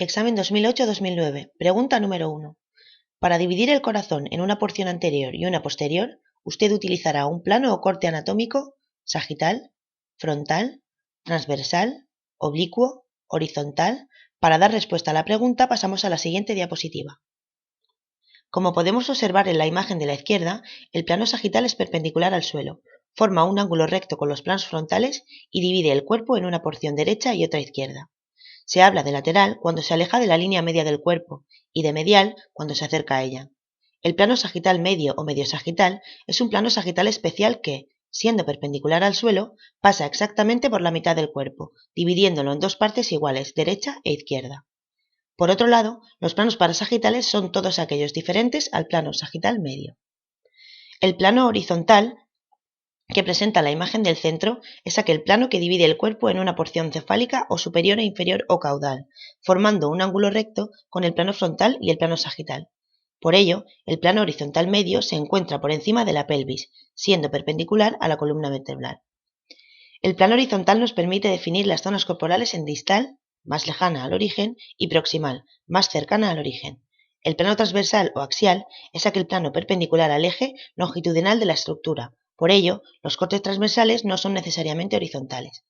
Examen 2008-2009. Pregunta número 1. Para dividir el corazón en una porción anterior y una posterior, usted utilizará un plano o corte anatómico sagital, frontal, transversal, oblicuo, horizontal. Para dar respuesta a la pregunta pasamos a la siguiente diapositiva. Como podemos observar en la imagen de la izquierda, el plano sagital es perpendicular al suelo, forma un ángulo recto con los planos frontales y divide el cuerpo en una porción derecha y otra izquierda. Se habla de lateral cuando se aleja de la línea media del cuerpo y de medial cuando se acerca a ella. El plano sagital medio o medio sagital es un plano sagital especial que, siendo perpendicular al suelo, pasa exactamente por la mitad del cuerpo, dividiéndolo en dos partes iguales, derecha e izquierda. Por otro lado, los planos parasagitales son todos aquellos diferentes al plano sagital medio. El plano horizontal que presenta la imagen del centro es aquel plano que divide el cuerpo en una porción cefálica o superior e inferior o caudal, formando un ángulo recto con el plano frontal y el plano sagital. Por ello, el plano horizontal medio se encuentra por encima de la pelvis, siendo perpendicular a la columna vertebral. El plano horizontal nos permite definir las zonas corporales en distal, más lejana al origen, y proximal, más cercana al origen. El plano transversal o axial es aquel plano perpendicular al eje longitudinal de la estructura. Por ello, los cortes transversales no son necesariamente horizontales.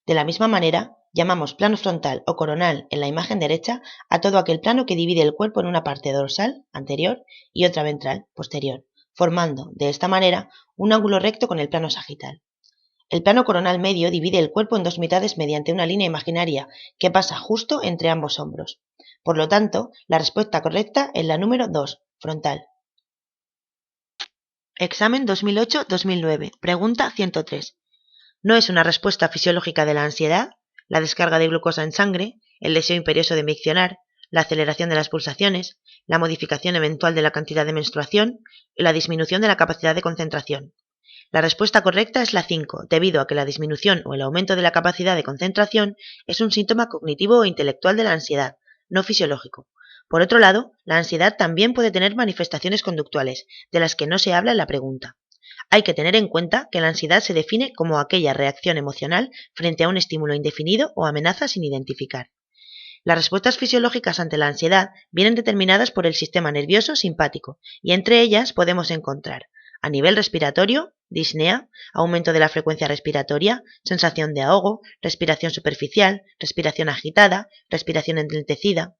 De la misma manera, llamamos plano frontal o coronal en la imagen derecha a todo aquel plano que divide el cuerpo en una parte dorsal, anterior, y otra ventral, posterior, formando, de esta manera, un ángulo recto con el plano sagital. El plano coronal medio divide el cuerpo en dos mitades mediante una línea imaginaria que pasa justo entre ambos hombros. Por lo tanto, la respuesta correcta es la número 2, frontal. Examen 2008-2009. Pregunta 103. ¿No es una respuesta fisiológica de la ansiedad, la descarga de glucosa en sangre, el deseo imperioso de miccionar, la aceleración de las pulsaciones, la modificación eventual de la cantidad de menstruación y la disminución de la capacidad de concentración? La respuesta correcta es la 5, debido a que la disminución o el aumento de la capacidad de concentración es un síntoma cognitivo o intelectual de la ansiedad, no fisiológico. Por otro lado, la ansiedad también puede tener manifestaciones conductuales, de las que no se habla en la pregunta. Hay que tener en cuenta que la ansiedad se define como aquella reacción emocional frente a un estímulo indefinido o amenaza sin identificar. Las respuestas fisiológicas ante la ansiedad vienen determinadas por el sistema nervioso simpático, y entre ellas podemos encontrar a nivel respiratorio, disnea, aumento de la frecuencia respiratoria, sensación de ahogo, respiración superficial, respiración agitada, respiración enlentecida.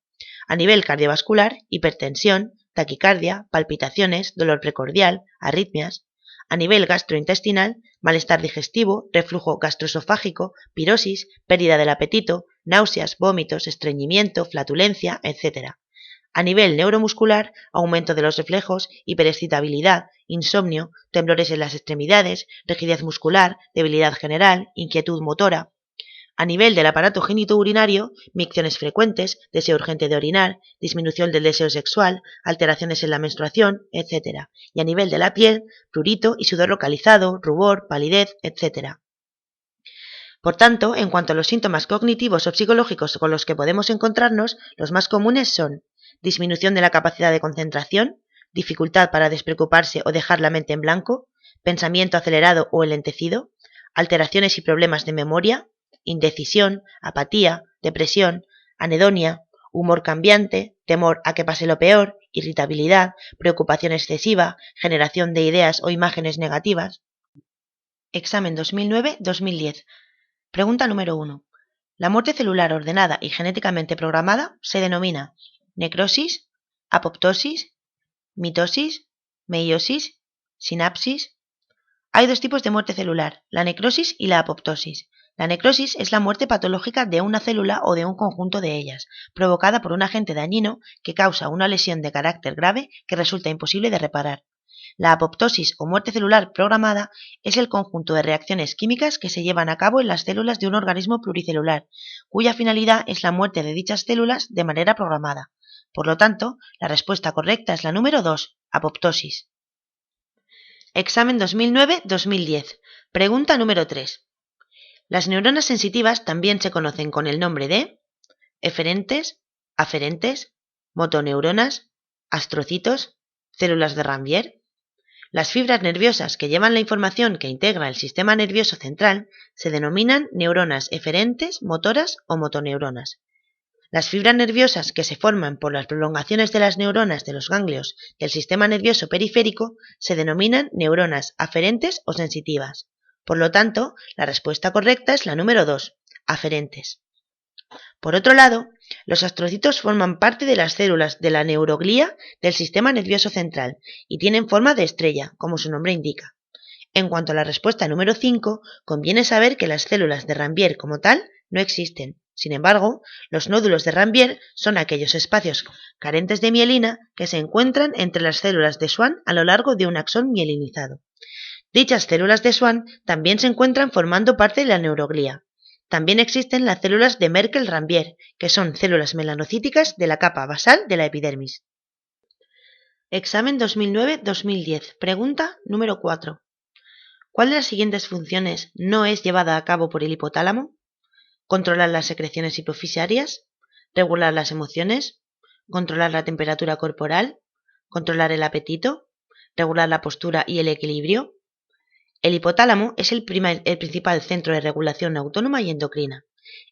A nivel cardiovascular, hipertensión, taquicardia, palpitaciones, dolor precordial, arritmias. A nivel gastrointestinal, malestar digestivo, reflujo gastroesofágico, pirosis, pérdida del apetito, náuseas, vómitos, estreñimiento, flatulencia, etc. A nivel neuromuscular, aumento de los reflejos, hiperexcitabilidad, insomnio, temblores en las extremidades, rigidez muscular, debilidad general, inquietud motora. A nivel del aparato genitourinario, micciones frecuentes, deseo urgente de orinar, disminución del deseo sexual, alteraciones en la menstruación, etc. Y a nivel de la piel, prurito y sudor localizado, rubor, palidez, etc. Por tanto, en cuanto a los síntomas cognitivos o psicológicos con los que podemos encontrarnos, los más comunes son disminución de la capacidad de concentración, dificultad para despreocuparse o dejar la mente en blanco, pensamiento acelerado o enlentecido, alteraciones y problemas de memoria, indecisión, apatía, depresión, anedonia, humor cambiante, temor a que pase lo peor, irritabilidad, preocupación excesiva, generación de ideas o imágenes negativas. Examen 2009-2010. Pregunta número 1. La muerte celular ordenada y genéticamente programada se denomina necrosis, apoptosis, mitosis, meiosis, sinapsis. Hay dos tipos de muerte celular, la necrosis y la apoptosis. La necrosis es la muerte patológica de una célula o de un conjunto de ellas, provocada por un agente dañino que causa una lesión de carácter grave que resulta imposible de reparar. La apoptosis o muerte celular programada es el conjunto de reacciones químicas que se llevan a cabo en las células de un organismo pluricelular, cuya finalidad es la muerte de dichas células de manera programada. Por lo tanto, la respuesta correcta es la número 2, apoptosis. Examen 2009-2010. Pregunta número 3. Las neuronas sensitivas también se conocen con el nombre de eferentes, aferentes, motoneuronas, astrocitos, células de Ranvier. Las fibras nerviosas que llevan la información que integra el sistema nervioso central se denominan neuronas eferentes, motoras o motoneuronas. Las fibras nerviosas que se forman por las prolongaciones de las neuronas de los ganglios del sistema nervioso periférico se denominan neuronas aferentes o sensitivas. Por lo tanto, la respuesta correcta es la número 2, aferentes. Por otro lado, los astrocitos forman parte de las células de la neuroglía del sistema nervioso central y tienen forma de estrella, como su nombre indica. En cuanto a la respuesta número 5, conviene saber que las células de Ranvier como tal no existen. Sin embargo, los nódulos de Ranvier son aquellos espacios carentes de mielina que se encuentran entre las células de Schwann a lo largo de un axón mielinizado. Dichas células de Schwann también se encuentran formando parte de la neuroglía. También existen las células de Merkel-Ranvier, que son células melanocíticas de la capa basal de la epidermis. Examen 2009-2010. Pregunta número 4. ¿Cuál de las siguientes funciones no es llevada a cabo por el hipotálamo? Controlar las secreciones hipofisarias, regular las emociones, controlar la temperatura corporal, controlar el apetito, regular la postura y el equilibrio. El hipotálamo es el principal centro de regulación autónoma y endocrina.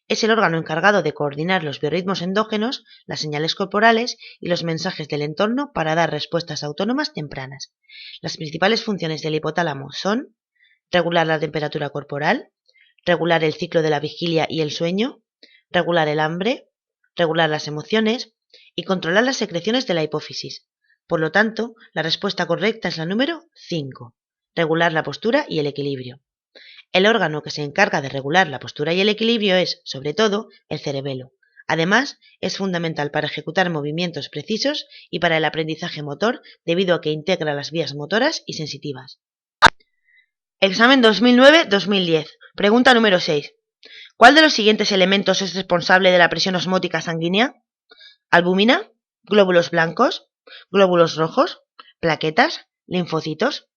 Es el órgano encargado de coordinar los biorritmos endógenos, las señales corporales y los mensajes del entorno para dar respuestas autónomas tempranas. Las principales funciones del hipotálamo son regular la temperatura corporal, regular el ciclo de la vigilia y el sueño, regular el hambre, regular las emociones y controlar las secreciones de la hipófisis. Por lo tanto, la respuesta correcta es la número 5, regular la postura y el equilibrio. El órgano que se encarga de regular la postura y el equilibrio es, sobre todo, el cerebelo. Además, es fundamental para ejecutar movimientos precisos y para el aprendizaje motor debido a que integra las vías motoras y sensitivas. Examen 2009-2010. Pregunta número 6. ¿Cuál de los siguientes elementos es responsable de la presión osmótica sanguínea? ¿Albúmina? ¿Glóbulos blancos? ¿Glóbulos rojos? ¿Plaquetas? ¿Linfocitos?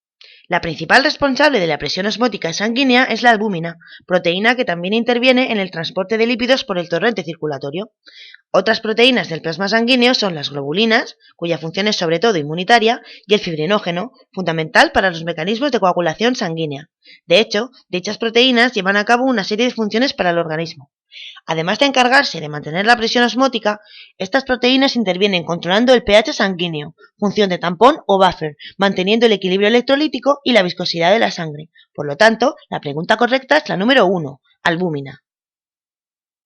La principal responsable de la presión osmótica sanguínea es la albúmina, proteína que también interviene en el transporte de lípidos por el torrente circulatorio. Otras proteínas del plasma sanguíneo son las globulinas, cuya función es sobre todo inmunitaria, y el fibrinógeno, fundamental para los mecanismos de coagulación sanguínea. De hecho, dichas proteínas llevan a cabo una serie de funciones para el organismo. Además de encargarse de mantener la presión osmótica, estas proteínas intervienen controlando el pH sanguíneo, función de tampón o buffer, manteniendo el equilibrio electrolítico y la viscosidad de la sangre. Por lo tanto, la pregunta correcta es la número 1, albúmina.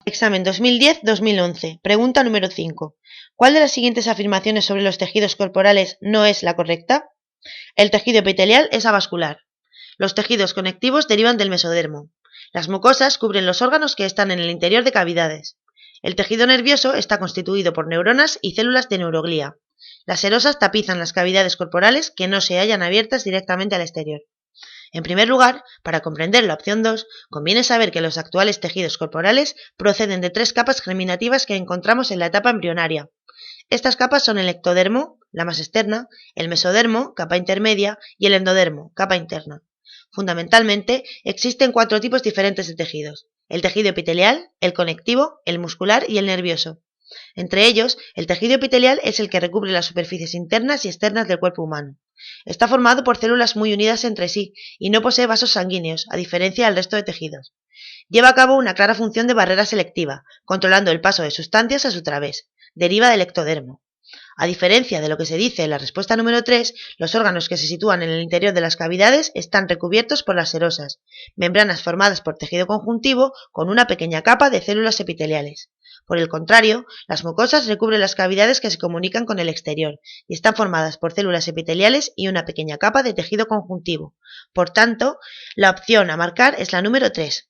Examen 2010-2011. Pregunta número 5. ¿Cuál de las siguientes afirmaciones sobre los tejidos corporales no es la correcta? El tejido epitelial es avascular. Los tejidos conectivos derivan del mesodermo. Las mucosas cubren los órganos que están en el interior de cavidades. El tejido nervioso está constituido por neuronas y células de neuroglía. Las serosas tapizan las cavidades corporales que no se hallan abiertas directamente al exterior. En primer lugar, para comprender la opción 2, conviene saber que los actuales tejidos corporales proceden de 3 capas germinativas que encontramos en la etapa embrionaria. Estas capas son el ectodermo, la más externa, el mesodermo, capa intermedia, y el endodermo, capa interna. Fundamentalmente, existen 4 tipos diferentes de tejidos: el tejido epitelial, el conectivo, el muscular y el nervioso. Entre ellos, el tejido epitelial es el que recubre las superficies internas y externas del cuerpo humano. Está formado por células muy unidas entre sí y no posee vasos sanguíneos, a diferencia del resto de tejidos. Lleva a cabo una clara función de barrera selectiva, controlando el paso de sustancias a su través. Deriva del ectodermo. A diferencia de lo que se dice en la respuesta número 3, los órganos que se sitúan en el interior de las cavidades están recubiertos por las serosas, membranas formadas por tejido conjuntivo con una pequeña capa de células epiteliales. Por el contrario, las mucosas recubren las cavidades que se comunican con el exterior y están formadas por células epiteliales y una pequeña capa de tejido conjuntivo. Por tanto, la opción a marcar es la número 3.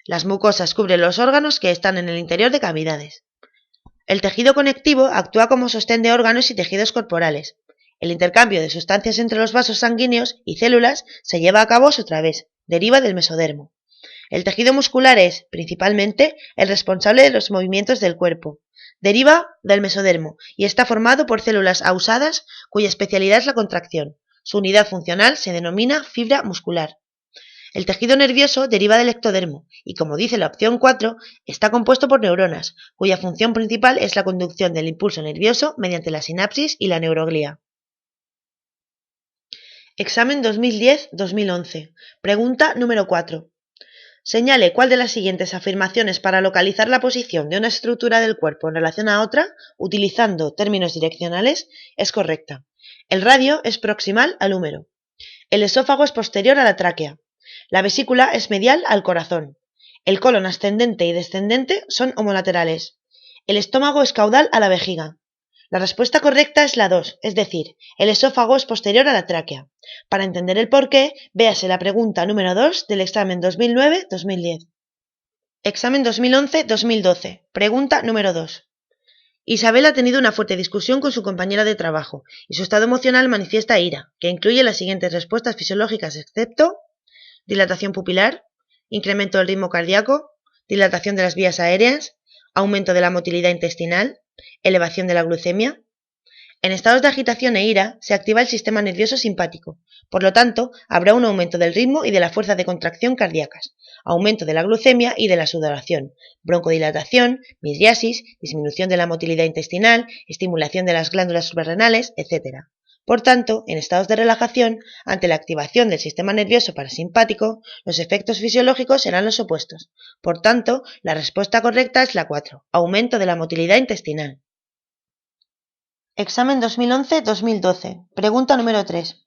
Las mucosas cubren los órganos que están en el interior de cavidades. El tejido conectivo actúa como sostén de órganos y tejidos corporales. El intercambio de sustancias entre los vasos sanguíneos y células se lleva a cabo a su través, deriva del mesodermo. El tejido muscular es, principalmente, el responsable de los movimientos del cuerpo. Deriva del mesodermo y está formado por células ausadas cuya especialidad es la contracción. Su unidad funcional se denomina fibra muscular. El tejido nervioso deriva del ectodermo y, como dice la opción 4, está compuesto por neuronas, cuya función principal es la conducción del impulso nervioso mediante la sinapsis y la neuroglía. Examen 2010-2011. Pregunta número 4. Señale cuál de las siguientes afirmaciones para localizar la posición de una estructura del cuerpo en relación a otra, utilizando términos direccionales, es correcta. El radio es proximal al húmero. El esófago es posterior a la tráquea. La vesícula es medial al corazón. El colon ascendente y descendente son homolaterales. El estómago es caudal a la vejiga. La respuesta correcta es la 2, es decir, el esófago es posterior a la tráquea. Para entender el porqué, véase la pregunta número 2 del examen 2009-2010. Examen 2011-2012. Pregunta número 2. Isabel ha tenido una fuerte discusión con su compañera de trabajo y su estado emocional manifiesta ira, que incluye las siguientes respuestas fisiológicas excepto dilatación pupilar, incremento del ritmo cardíaco, dilatación de las vías aéreas, aumento de la motilidad intestinal, elevación de la glucemia. En estados de agitación e ira se activa el sistema nervioso simpático, por lo tanto, habrá un aumento del ritmo y de la fuerza de contracción cardíacas, aumento de la glucemia y de la sudoración, broncodilatación, midriasis, disminución de la motilidad intestinal, estimulación de las glándulas suprarrenales, etc. Por tanto, en estados de relajación, ante la activación del sistema nervioso parasimpático, los efectos fisiológicos serán los opuestos. Por tanto, la respuesta correcta es la 4, aumento de la motilidad intestinal. Examen 2011-2012. Pregunta número 3.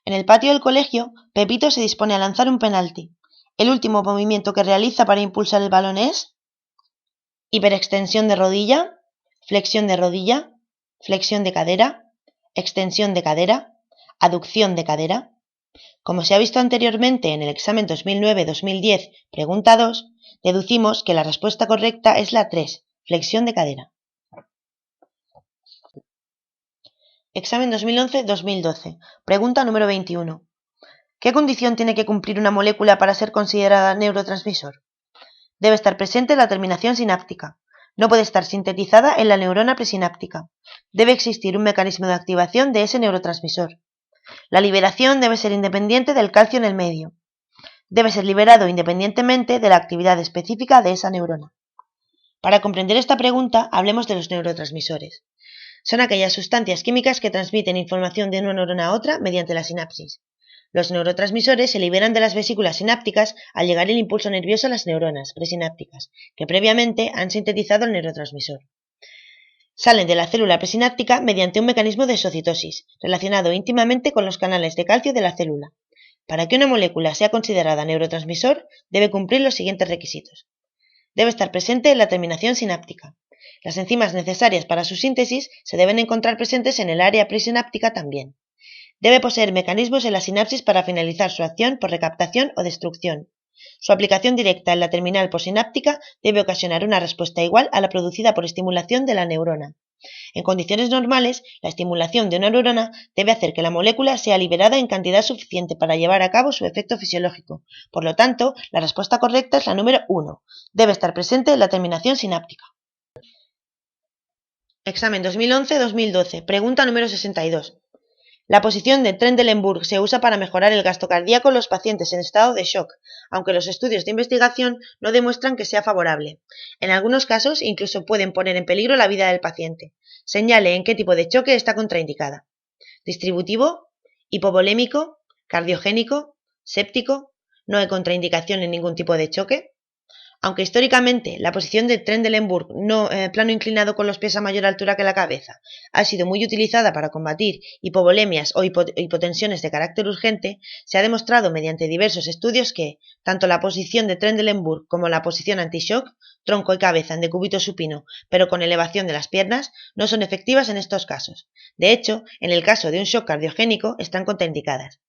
En el patio del colegio, Pepito se dispone a lanzar un penalti. El último movimiento que realiza para impulsar el balón es hiperextensión de rodilla, flexión de cadera, extensión de cadera, aducción de cadera. Como se ha visto anteriormente en el examen 2009-2010, pregunta 2, deducimos que la respuesta correcta es la 3, flexión de cadera. Examen 2011-2012, pregunta número 21. ¿Qué condición tiene que cumplir una molécula para ser considerada neurotransmisor? Debe estar presente la terminación sináptica. No puede estar sintetizada en la neurona presináptica. Debe existir un mecanismo de activación de ese neurotransmisor. La liberación debe ser independiente del calcio en el medio. Debe ser liberado independientemente de la actividad específica de esa neurona. Para comprender esta pregunta, hablemos de los neurotransmisores. Son aquellas sustancias químicas que transmiten información de una neurona a otra mediante la sinapsis. Los neurotransmisores se liberan de las vesículas sinápticas al llegar el impulso nervioso a las neuronas presinápticas, que previamente han sintetizado el neurotransmisor. Salen de la célula presináptica mediante un mecanismo de exocitosis, relacionado íntimamente con los canales de calcio de la célula. Para que una molécula sea considerada neurotransmisor, debe cumplir los siguientes requisitos. Debe estar presente en la terminación sináptica. Las enzimas necesarias para su síntesis se deben encontrar presentes en el área presináptica también. Debe poseer mecanismos en la sinapsis para finalizar su acción por recaptación o destrucción. Su aplicación directa en la terminal posináptica debe ocasionar una respuesta igual a la producida por estimulación de la neurona. En condiciones normales, la estimulación de una neurona debe hacer que la molécula sea liberada en cantidad suficiente para llevar a cabo su efecto fisiológico. Por lo tanto, la respuesta correcta es la número 1. Debe estar presente en la terminación sináptica. Examen 2011-2012. Pregunta número 62. La posición de Trendelenburg se usa para mejorar el gasto cardíaco en los pacientes en estado de shock, aunque los estudios de investigación no demuestran que sea favorable. En algunos casos incluso pueden poner en peligro la vida del paciente. Señale en qué tipo de choque está contraindicada. Distributivo, hipovolémico, cardiogénico, séptico, no hay contraindicación en ningún tipo de choque. Aunque históricamente la posición de Trendelenburg, plano inclinado con los pies a mayor altura que la cabeza, ha sido muy utilizada para combatir hipovolemias o hipotensiones de carácter urgente, se ha demostrado mediante diversos estudios que, tanto la posición de Trendelenburg como la posición anti-shock, tronco y cabeza en decúbito supino, pero con elevación de las piernas, no son efectivas en estos casos. De hecho, en el caso de un shock cardiogénico, están contraindicadas.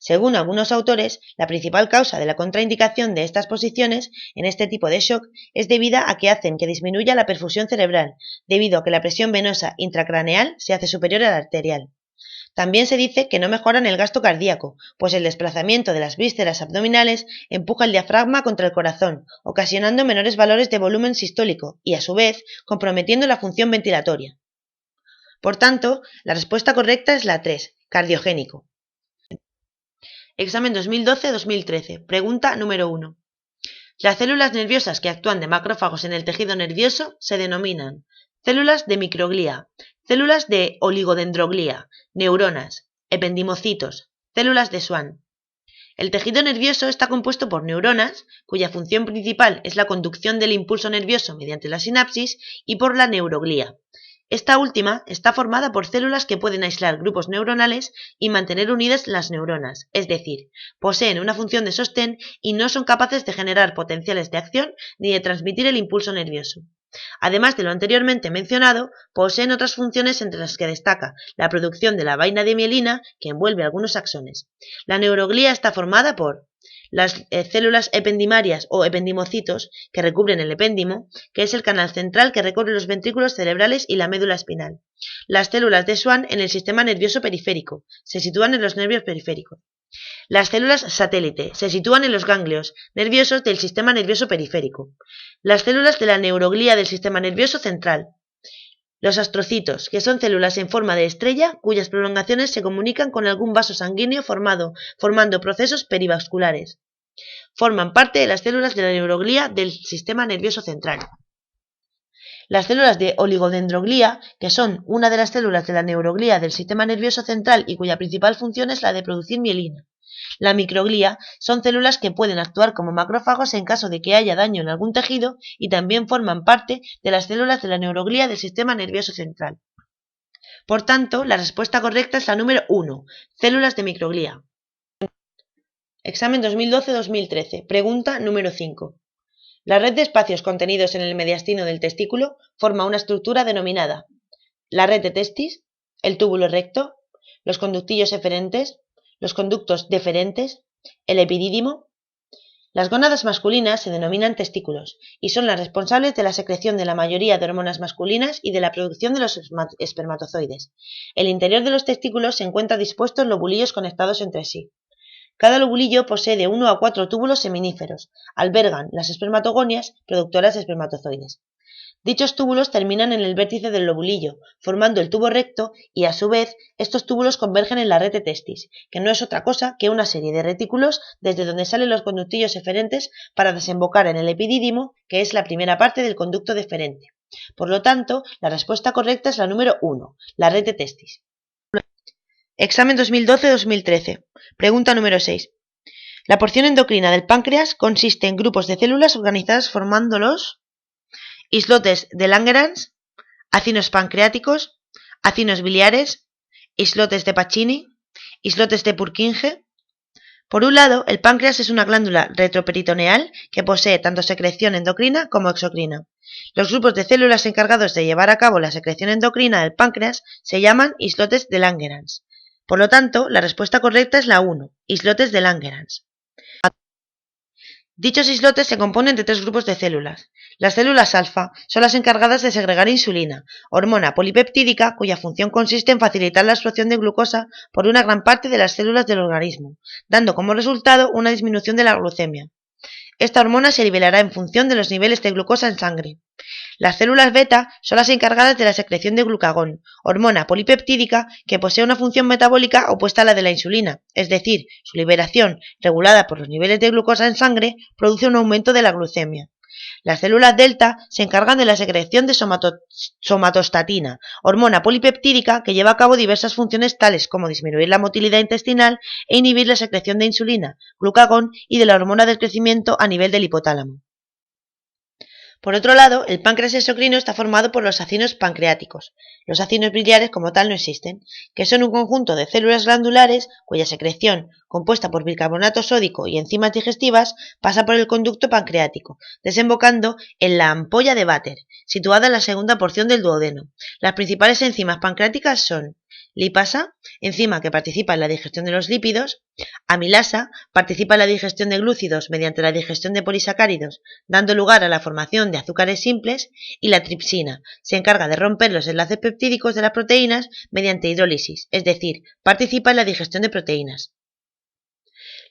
Según algunos autores, la principal causa de la contraindicación de estas posiciones en este tipo de shock es debida a que hacen que disminuya la perfusión cerebral, debido a que la presión venosa intracraneal se hace superior a la arterial. También se dice que no mejoran el gasto cardíaco, pues el desplazamiento de las vísceras abdominales empuja el diafragma contra el corazón, ocasionando menores valores de volumen sistólico y, a su vez, comprometiendo la función ventilatoria. Por tanto, la respuesta correcta es la 3, cardiogénico. Examen 2012-2013. Pregunta número 1. Las células nerviosas que actúan de macrófagos en el tejido nervioso se denominan células de microglía, células de oligodendroglía, neuronas, ependimocitos, células de Schwann. El tejido nervioso está compuesto por neuronas, cuya función principal es la conducción del impulso nervioso mediante la sinapsis, y por la neuroglía. Esta última está formada por células que pueden aislar grupos neuronales y mantener unidas las neuronas, es decir, poseen una función de sostén y no son capaces de generar potenciales de acción ni de transmitir el impulso nervioso. Además de lo anteriormente mencionado, poseen otras funciones entre las que destaca la producción de la vaina de mielina que envuelve algunos axones. La neuroglía está formada por las células ependimarias o ependimocitos que recubren el epéndimo, que es el canal central que recorre los ventrículos cerebrales y la médula espinal. Las células de Schwann en el sistema nervioso periférico, se sitúan en los nervios periféricos. Las células satélite se sitúan en los ganglios nerviosos del sistema nervioso periférico. Las células de la neuroglía del sistema nervioso central. Los astrocitos, que son células en forma de estrella cuyas prolongaciones se comunican con algún vaso sanguíneo formando procesos perivasculares. Forman parte de las células de la neuroglía del sistema nervioso central. Las células de oligodendroglía, que son una de las células de la neuroglía del sistema nervioso central y cuya principal función es la de producir mielina. La microglía son células que pueden actuar como macrófagos en caso de que haya daño en algún tejido y también forman parte de las células de la neuroglía del sistema nervioso central. Por tanto, la respuesta correcta es la número 1, células de microglía. Examen 2012-2013, pregunta número 5. La red de espacios contenidos en el mediastino del testículo forma una estructura denominada la red de testis, el túbulo recto, los conductillos eferentes, los conductos deferentes, el epidídimo. Las gónadas masculinas se denominan testículos y son las responsables de la secreción de la mayoría de hormonas masculinas y de la producción de los espermatozoides. El interior de los testículos se encuentra dispuesto en lobulillos conectados entre sí. Cada lobulillo posee de 1 a 4 túbulos seminíferos. Albergan las espermatogonias, productoras de espermatozoides. Dichos túbulos terminan en el vértice del lobulillo, formando el tubo recto y, a su vez, estos túbulos convergen en la red de testis, que no es otra cosa que una serie de retículos desde donde salen los conductillos eferentes para desembocar en el epidídimo, que es la primera parte del conducto deferente. Por lo tanto, la respuesta correcta es la número 1, la red de testis. Examen 2012-2013. Pregunta número 6. La porción endocrina del páncreas consiste en grupos de células organizadas formando los islotes de Langerhans, acinos pancreáticos, acinos biliares, islotes de Pacini, islotes de Purkinje. Por un lado, el páncreas es una glándula retroperitoneal que posee tanto secreción endocrina como exocrina. Los grupos de células encargados de llevar a cabo la secreción endocrina del páncreas se llaman islotes de Langerhans. Por lo tanto, la respuesta correcta es la 1, islotes de Langerhans. Dichos islotes se componen de 3 grupos de células. Las células alfa son las encargadas de segregar insulina, hormona polipeptídica cuya función consiste en facilitar la absorción de glucosa por una gran parte de las células del organismo, dando como resultado una disminución de la glucemia. Esta hormona se liberará en función de los niveles de glucosa en sangre. Las células beta son las encargadas de la secreción de glucagón, hormona polipeptídica que posee una función metabólica opuesta a la de la insulina, es decir, su liberación, regulada por los niveles de glucosa en sangre, produce un aumento de la glucemia. Las células delta se encargan de la secreción de somatostatina, hormona polipeptídica que lleva a cabo diversas funciones tales como disminuir la motilidad intestinal e inhibir la secreción de insulina, glucagón y de la hormona del crecimiento a nivel del hipotálamo. Por otro lado, el páncreas exocrino está formado por los acinos pancreáticos. Los acinos biliares como tal no existen, que son un conjunto de células glandulares cuya secreción, compuesta por bicarbonato sódico y enzimas digestivas, pasa por el conducto pancreático, desembocando en la ampolla de Vater, situada en la segunda porción del duodeno. Las principales enzimas pancreáticas son lipasa, enzima que participa en la digestión de los lípidos; amilasa, participa en la digestión de glúcidos mediante la digestión de polisacáridos, dando lugar a la formación de azúcares simples; y la tripsina, se encarga de romper los enlaces peptídicos de las proteínas mediante hidrólisis, es decir, participa en la digestión de proteínas.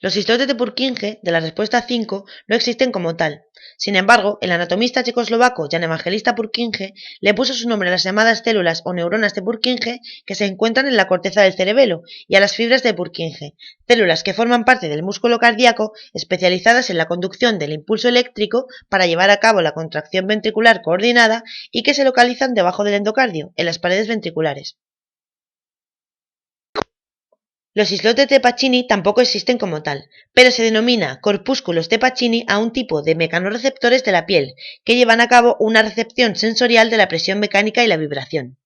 Los islotes de Purkinje, de la respuesta 5, no existen como tal. Sin embargo, el anatomista checoslovaco Jan Evangelista Purkinje le puso su nombre a las llamadas células o neuronas de Purkinje que se encuentran en la corteza del cerebelo y a las fibras de Purkinje, células que forman parte del músculo cardíaco especializadas en la conducción del impulso eléctrico para llevar a cabo la contracción ventricular coordinada y que se localizan debajo del endocardio, en las paredes ventriculares. Los islotes de Pacini tampoco existen como tal, pero se denomina corpúsculos de Pacini a un tipo de mecanorreceptores de la piel que llevan a cabo una recepción sensorial de la presión mecánica y la vibración.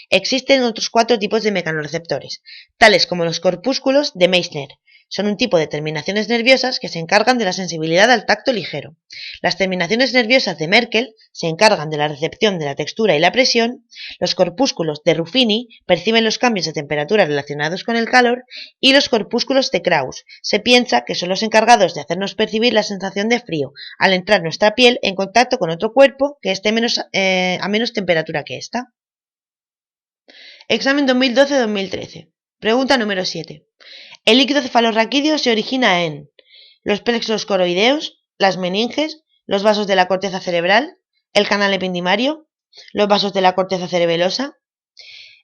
Existen otros 4 tipos de mecanorreceptores, tales como los corpúsculos de Meissner. Son un tipo de terminaciones nerviosas que se encargan de la sensibilidad al tacto ligero. Las terminaciones nerviosas de Merkel se encargan de la recepción de la textura y la presión. Los corpúsculos de Ruffini perciben los cambios de temperatura relacionados con el calor. Y los corpúsculos de Krauss se piensa que son los encargados de hacernos percibir la sensación de frío al entrar nuestra piel en contacto con otro cuerpo que esté a menos temperatura que ésta. Examen 2012-2013. Pregunta número 7. El líquido cefalorraquídeo se origina en los plexos coroideos, las meninges, los vasos de la corteza cerebral, el canal ependimario, los vasos de la corteza cerebelosa.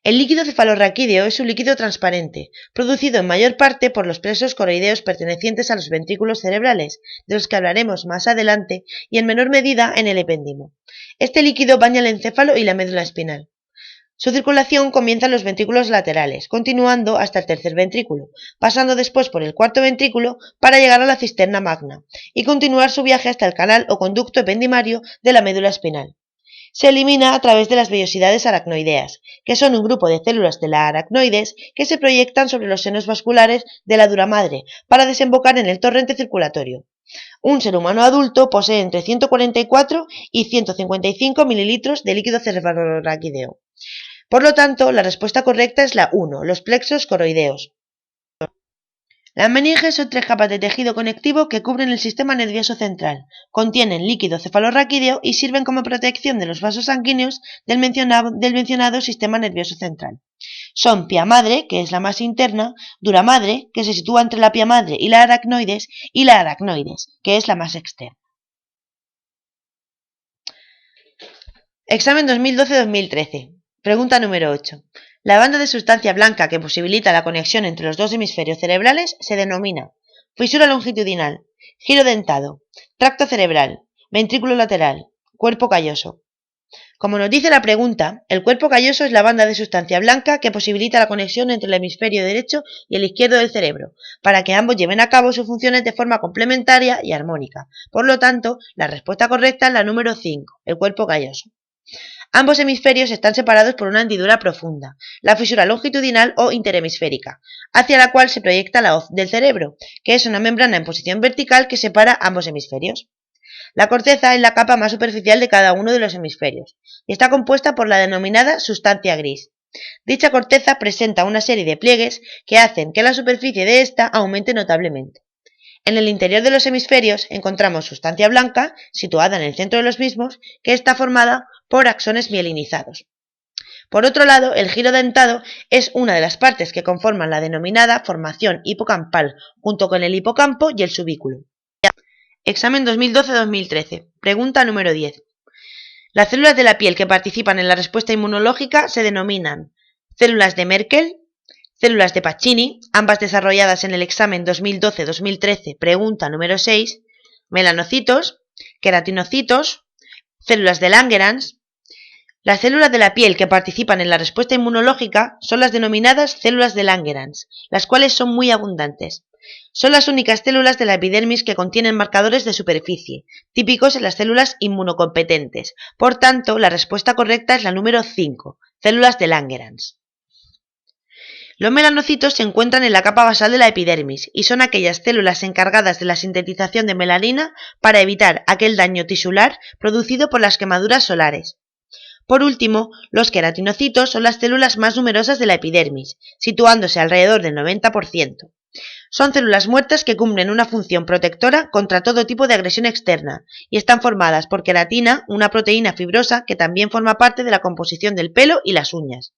El líquido cefalorraquídeo es un líquido transparente, producido en mayor parte por los plexos coroideos pertenecientes a los ventrículos cerebrales, de los que hablaremos más adelante, y en menor medida en el epéndimo. Este líquido baña el encéfalo y la médula espinal. Su circulación comienza en los ventrículos laterales, continuando hasta el tercer ventrículo, pasando después por el cuarto ventrículo para llegar a la cisterna magna, y continuar su viaje hasta el canal o conducto ependimario de la médula espinal. Se elimina a través de las vellosidades aracnoideas, que son un grupo de células de la aracnoides que se proyectan sobre los senos vasculares de la dura madre para desembocar en el torrente circulatorio. Un ser humano adulto posee entre 144 y 155 mililitros de líquido cefalorraquídeo. Por lo tanto, la respuesta correcta es la 1, los plexos coroideos. Las meninges son 3 capas de tejido conectivo que cubren el sistema nervioso central, contienen líquido cefalorraquídeo y sirven como protección de los vasos sanguíneos del mencionado sistema nervioso central. Son pia madre, que es la más interna, dura madre, que se sitúa entre la pia madre y la aracnoides, que es la más externa. Examen 2012-2013. Pregunta número 8. La banda de sustancia blanca que posibilita la conexión entre los dos hemisferios cerebrales se denomina fisura longitudinal, giro dentado, tracto cerebral, ventrículo lateral, cuerpo calloso. Como nos dice la pregunta, el cuerpo calloso es la banda de sustancia blanca que posibilita la conexión entre el hemisferio derecho y el izquierdo del cerebro, para que ambos lleven a cabo sus funciones de forma complementaria y armónica. Por lo tanto, la respuesta correcta es la número 5, el cuerpo calloso. Ambos hemisferios están separados por una hendidura profunda, la fisura longitudinal o interhemisférica, hacia la cual se proyecta la hoz del cerebro, que es una membrana en posición vertical que separa ambos hemisferios. La corteza es la capa más superficial de cada uno de los hemisferios y está compuesta por la denominada sustancia gris. Dicha corteza presenta una serie de pliegues que hacen que la superficie de ésta aumente notablemente. En el interior de los hemisferios encontramos sustancia blanca, situada en el centro de los mismos, que está formada por axones mielinizados. Por otro lado, el giro dentado es una de las partes que conforman la denominada formación hipocampal, junto con el hipocampo y el subículo. Examen 2012-2013. Pregunta número 10. Las células de la piel que participan en la respuesta inmunológica se denominan células de Merkel, células de Pacini, ambas desarrolladas en el examen 2012-2013, pregunta número 6, melanocitos, queratinocitos, células de Langerhans. Las células de la piel que participan en la respuesta inmunológica son las denominadas células de Langerhans, las cuales son muy abundantes. Son las únicas células de la epidermis que contienen marcadores de superficie, típicos en las células inmunocompetentes. Por tanto, la respuesta correcta es la número 5, células de Langerhans. Los melanocitos se encuentran en la capa basal de la epidermis y son aquellas células encargadas de la sintetización de melanina para evitar aquel daño tisular producido por las quemaduras solares. Por último, los queratinocitos son las células más numerosas de la epidermis, situándose alrededor del 90%. Son células muertas que cumplen una función protectora contra todo tipo de agresión externa y están formadas por queratina, una proteína fibrosa que también forma parte de la composición del pelo y las uñas.